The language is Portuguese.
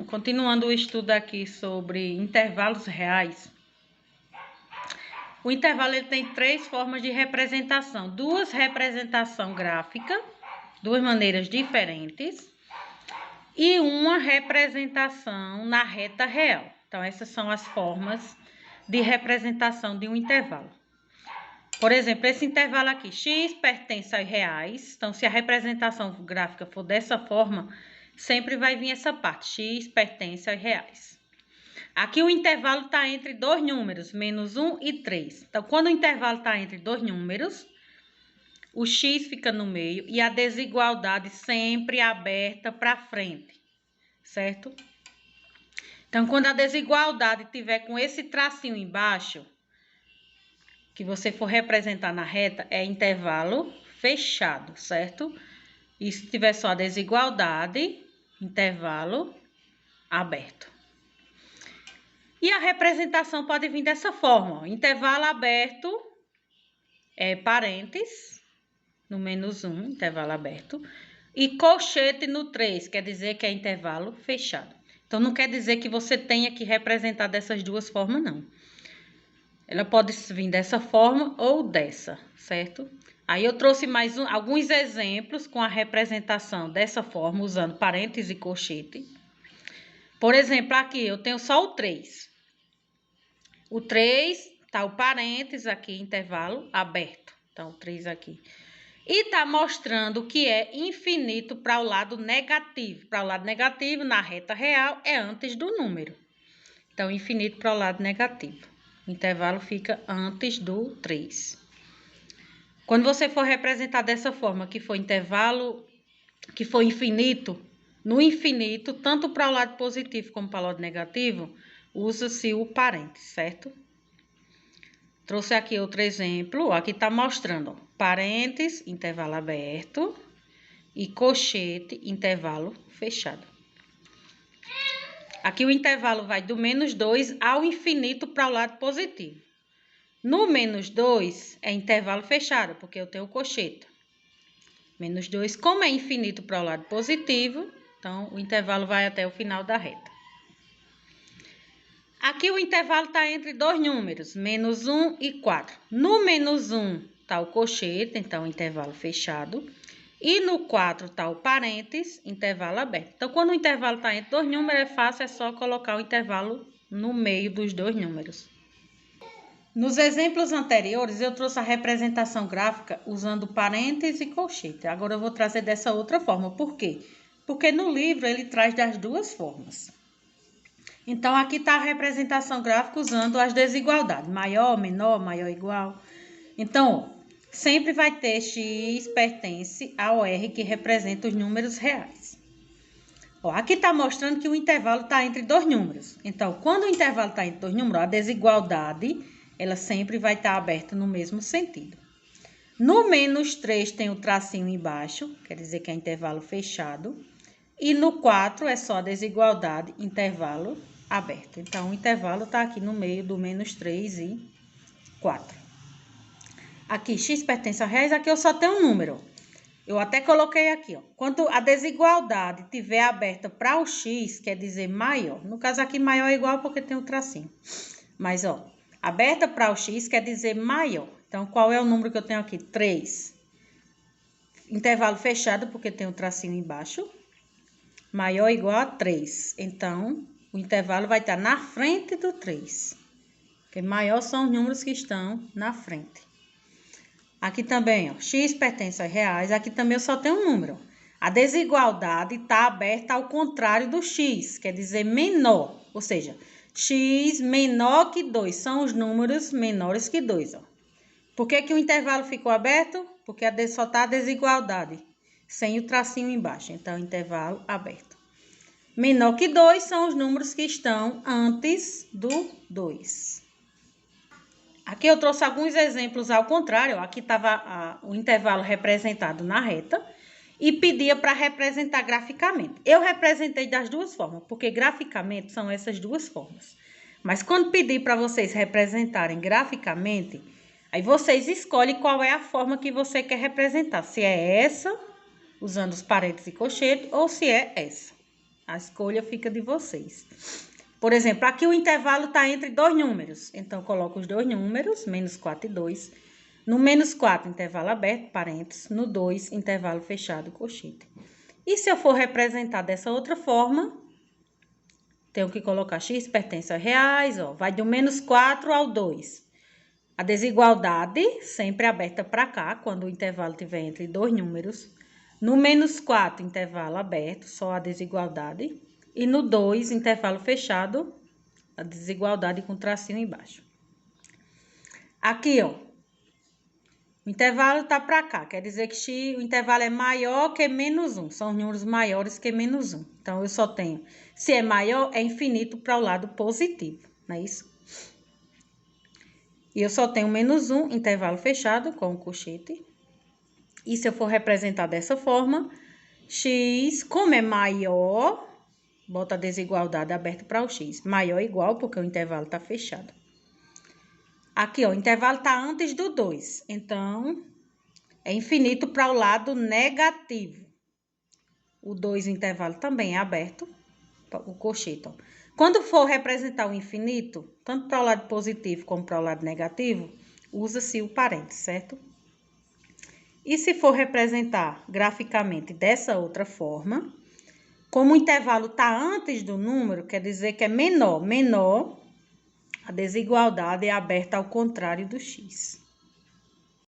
continuando o estudo aqui sobre intervalos reais. O intervalo ele tem três formas de representação. Duas representação gráfica, duas maneiras diferentes. E uma representação na reta real. Então, essas são as formas de representação de um intervalo. Por exemplo, esse intervalo aqui, x pertence aos reais. Então, se a representação gráfica for dessa forma, sempre vai vir essa parte, x pertence aos reais. Aqui o intervalo está entre dois números, menos 1 e 3. Então, quando o intervalo está entre dois números, o x fica no meio e a desigualdade sempre aberta para frente, certo? Então, quando a desigualdade tiver com esse tracinho embaixo, que você for representar na reta, é intervalo fechado, certo? E se tiver só a desigualdade, intervalo aberto. E a representação pode vir dessa forma, ó. Intervalo aberto é parênteses, no menos 1, intervalo aberto, e colchete no 3, quer dizer que é intervalo fechado. Então, não quer dizer que você tenha que representar dessas duas formas, não. Ela pode vir dessa forma ou dessa, certo? Aí eu trouxe mais alguns exemplos com a representação dessa forma, usando parênteses e colchete. Por exemplo, aqui eu tenho só o 3. O 3 tá o parênteses aqui, intervalo aberto. Então, o 3 aqui. E tá mostrando que é infinito para o lado negativo. Para o lado negativo, na reta real, é antes do número. Então, infinito para o lado negativo. O intervalo fica antes do 3. Quando você for representar dessa forma, que for intervalo, que for infinito, no infinito, tanto para o lado positivo como para o lado negativo, usa-se o parênteses, certo? Trouxe aqui outro exemplo, aqui está mostrando, ó, parênteses, intervalo aberto, e colchete, intervalo fechado. Aqui o intervalo vai do menos 2 ao infinito para o lado positivo. No menos 2 é intervalo fechado, porque eu tenho o colchete. Menos 2, como é infinito para o lado positivo, então o intervalo vai até o final da reta. Aqui o intervalo está entre dois números, menos 1 e 4. No menos 1 está o colchete, então intervalo fechado. E no 4 está o parênteses, intervalo aberto. Então, quando o intervalo está entre dois números, é fácil, é só colocar o intervalo no meio dos dois números. Nos exemplos anteriores, eu trouxe a representação gráfica usando parênteses e colchete. Agora, eu vou trazer dessa outra forma. Por quê? Porque no livro ele traz das duas formas. Então, aqui está a representação gráfica usando as desigualdades. Maior, menor, maior, igual. Então, sempre vai ter x pertence ao R, que representa os números reais. Ó, aqui está mostrando que o intervalo está entre dois números. Então, quando o intervalo está entre dois números, a desigualdade, ela sempre vai estar aberta no mesmo sentido. No menos 3 tem o tracinho embaixo, quer dizer que é intervalo fechado. E no 4 é só a desigualdade, intervalo aberto. Então, o intervalo está aqui no meio do menos 3 e 4. Aqui, x pertence a reais, aqui eu só tenho um número. Eu até coloquei aqui, ó. Quando a desigualdade estiver aberta para o x, quer dizer maior. No caso aqui, maior é igual porque tem o tracinho. Mas, ó, aberta para o x quer dizer maior. Então, qual é o número que eu tenho aqui? 3. Intervalo fechado porque tem o tracinho embaixo. Maior ou igual a 3. Então, o intervalo vai estar na frente do 3. Porque maior são os números que estão na frente. Aqui também, ó, x pertence aos reais. Aqui também eu só tenho um número. A desigualdade está aberta ao contrário do x, quer dizer menor. Ou seja, x menor que 2. São os números menores que 2. Ó. Por que que o intervalo ficou aberto? Porque só está a desigualdade, sem o tracinho embaixo. Então, intervalo aberto. Menor que 2 são os números que estão antes do 2. Aqui eu trouxe alguns exemplos ao contrário. Aqui estava o intervalo representado na reta e pedia para representar graficamente. Eu representei das duas formas, porque graficamente são essas duas formas. Mas quando pedir para vocês representarem graficamente, aí vocês escolhem qual é a forma que você quer representar. Se é essa, usando os parênteses e colchete, ou se é essa. A escolha fica de vocês. Por exemplo, aqui o intervalo está entre dois números. Então, eu coloco os dois números, menos 4 e 2. No menos 4, intervalo aberto, parênteses. No 2, intervalo fechado, colchete. E se eu for representar dessa outra forma, tenho que colocar x pertence a reais, ó. Vai do menos 4 ao 2. A desigualdade sempre aberta para cá, quando o intervalo estiver entre dois números. No menos 4, intervalo aberto, só a desigualdade. E no 2, intervalo fechado, a desigualdade com tracinho embaixo. Aqui, ó. O intervalo tá para cá, quer dizer que o intervalo é maior que menos 1. São números maiores que menos 1. Então, eu só tenho, se é maior, é infinito para o lado positivo, não é isso? E eu só tenho menos 1, intervalo fechado com o colchete. E se eu for representar dessa forma, x, como é maior, bota a desigualdade aberta para o x. Maior ou igual, porque o intervalo está fechado. Aqui, ó, o intervalo está antes do 2. Então, é infinito para o lado negativo. O 2, o intervalo também é aberto, o colchete, ó. Quando for representar o infinito, tanto para o lado positivo como para o lado negativo, usa-se o parênteses, certo? E se for representar graficamente dessa outra forma, como o intervalo está antes do número, quer dizer que é menor. Menor, a desigualdade é aberta ao contrário do x.